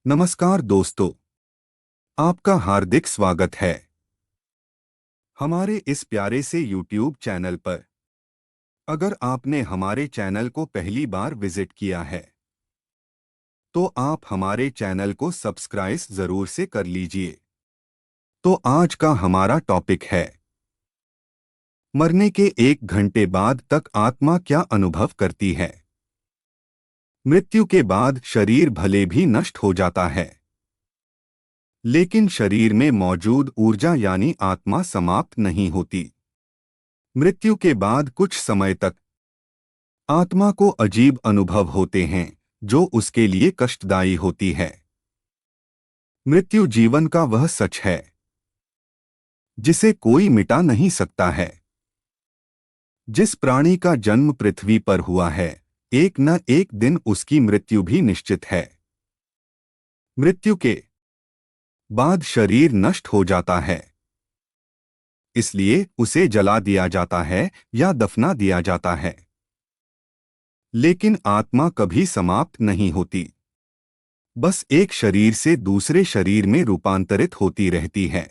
नमस्कार दोस्तों, आपका हार्दिक स्वागत है हमारे इस प्यारे से YouTube चैनल पर। अगर आपने हमारे चैनल को पहली बार विजिट किया है तो आप हमारे चैनल को सब्सक्राइब जरूर से कर लीजिए। तो आज का हमारा टॉपिक है मरने के 1 घंटे बाद तक आत्मा क्या अनुभव करती है। मृत्यु के बाद शरीर भले भी नष्ट हो जाता है, लेकिन शरीर में मौजूद ऊर्जा यानी आत्मा समाप्त नहीं होती। मृत्यु के बाद कुछ समय तक आत्मा को अजीब अनुभव होते हैं जो उसके लिए कष्टदायी होती है। मृत्यु जीवन का वह सच है जिसे कोई मिटा नहीं सकता है। जिस प्राणी का जन्म पृथ्वी पर हुआ है, एक न एक दिन उसकी मृत्यु भी निश्चित है। मृत्यु के बाद शरीर नष्ट हो जाता है, इसलिए उसे जला दिया जाता है या दफना दिया जाता है। लेकिन आत्मा कभी समाप्त नहीं होती, बस एक शरीर से दूसरे शरीर में रूपांतरित होती रहती है।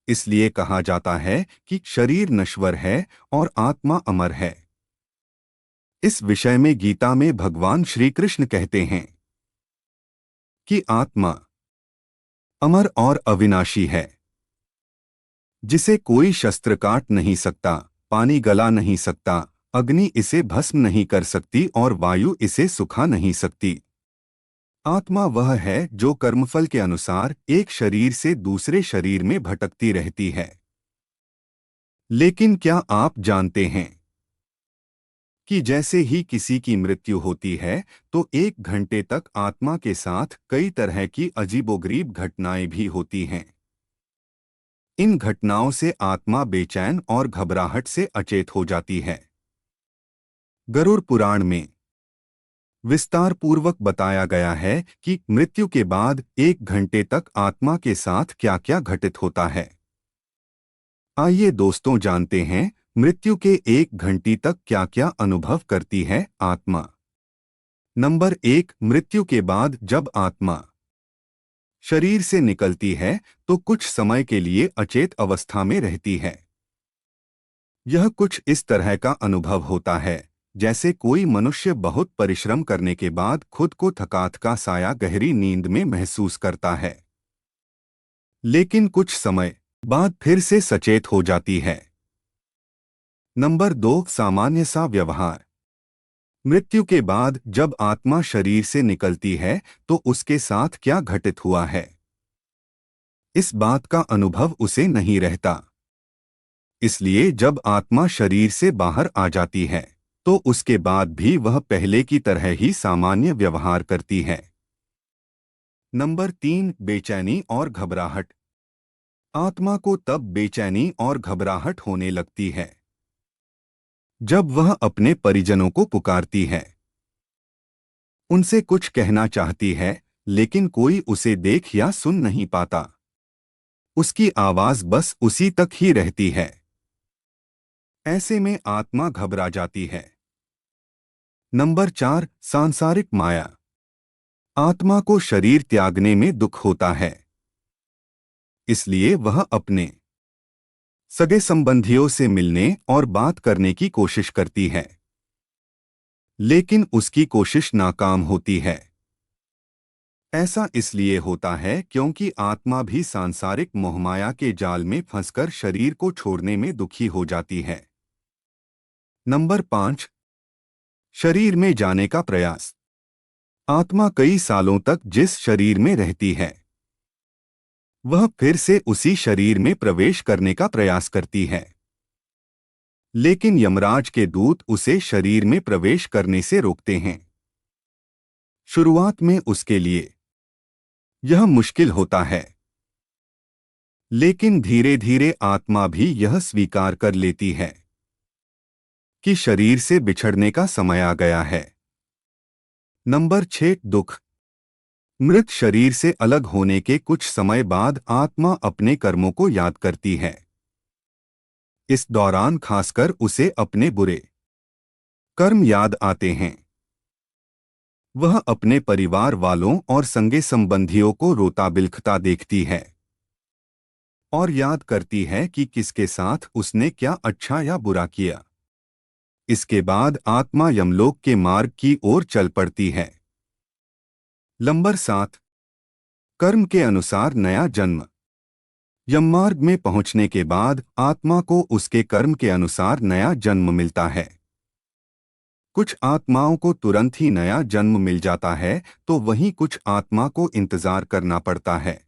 इसलिए कहा जाता है कि शरीर नश्वर है और आत्मा अमर है। इस विषय में गीता में भगवान श्री कृष्ण कहते हैं कि आत्मा अमर और अविनाशी है, जिसे कोई शस्त्र काट नहीं सकता, पानी गला नहीं सकता, अग्नि इसे भस्म नहीं कर सकती और वायु इसे सुखा नहीं सकती। आत्मा वह है जो कर्मफल के अनुसार एक शरीर से दूसरे शरीर में भटकती रहती है। लेकिन क्या आप जानते हैं कि जैसे ही किसी की मृत्यु होती है तो 1 घंटे तक आत्मा के साथ कई तरह की अजीबोगरीब घटनाएं भी होती हैं। इन घटनाओं से आत्मा बेचैन और घबराहट से अचेत हो जाती है। गरुड़ पुराण में विस्तार पूर्वक बताया गया है कि मृत्यु के बाद 1 घंटे तक आत्मा के साथ क्या क्या घटित होता है। आइए दोस्तों जानते हैं मृत्यु के 1 घंटे तक क्या क्या अनुभव करती है आत्मा। नंबर 1, मृत्यु के बाद जब आत्मा शरीर से निकलती है तो कुछ समय के लिए अचेत अवस्था में रहती है। यह कुछ इस तरह का अनुभव होता है जैसे कोई मनुष्य बहुत परिश्रम करने के बाद खुद को थकान का साया गहरी नींद में महसूस करता है, लेकिन कुछ समय बाद फिर से सचेत हो जाती है। नंबर 2, सामान्य सा व्यवहार। मृत्यु के बाद जब आत्मा शरीर से निकलती है तो उसके साथ क्या घटित हुआ है, इस बात का अनुभव उसे नहीं रहता। इसलिए जब आत्मा शरीर से बाहर आ जाती है तो उसके बाद भी वह पहले की तरह ही सामान्य व्यवहार करती है। नंबर 3, बेचैनी और घबराहट। आत्मा को तब बेचैनी और घबराहट होने लगती है जब वह अपने परिजनों को पुकारती है, उनसे कुछ कहना चाहती है, लेकिन कोई उसे देख या सुन नहीं पाता। उसकी आवाज बस उसी तक ही रहती है। ऐसे में आत्मा घबरा जाती है। नंबर 4, सांसारिक माया। आत्मा को शरीर त्यागने में दुख होता है, इसलिए वह अपने सगे संबंधियों से मिलने और बात करने की कोशिश करती है, लेकिन उसकी कोशिश नाकाम होती है। ऐसा इसलिए होता है क्योंकि आत्मा भी सांसारिक मोहमाया के जाल में फंसकर शरीर को छोड़ने में दुखी हो जाती है। नंबर 5, शरीर में जाने का प्रयास। आत्मा कई सालों तक जिस शरीर में रहती है वह फिर से उसी शरीर में प्रवेश करने का प्रयास करती है, लेकिन यमराज के दूत उसे शरीर में प्रवेश करने से रोकते हैं। शुरुआत में उसके लिए यह मुश्किल होता है, लेकिन धीरे धीरे आत्मा भी यह स्वीकार कर लेती है कि शरीर से बिछड़ने का समय आ गया है। नंबर 6, दुख। मृत शरीर से अलग होने के कुछ समय बाद आत्मा अपने कर्मों को याद करती है। इस दौरान खासकर उसे अपने बुरे कर्म याद आते हैं। वह अपने परिवार वालों और संगे संबंधियों को रोता बिलखता देखती है और याद करती है कि किसके साथ उसने क्या अच्छा या बुरा किया। इसके बाद आत्मा यमलोक के मार्ग की ओर चल पड़ती है। नंबर 7, कर्म के अनुसार नया जन्म। यममार्ग में पहुंचने के बाद आत्मा को उसके कर्म के अनुसार नया जन्म मिलता है। कुछ आत्माओं को तुरंत ही नया जन्म मिल जाता है, तो वहीं कुछ आत्मा को इंतजार करना पड़ता है।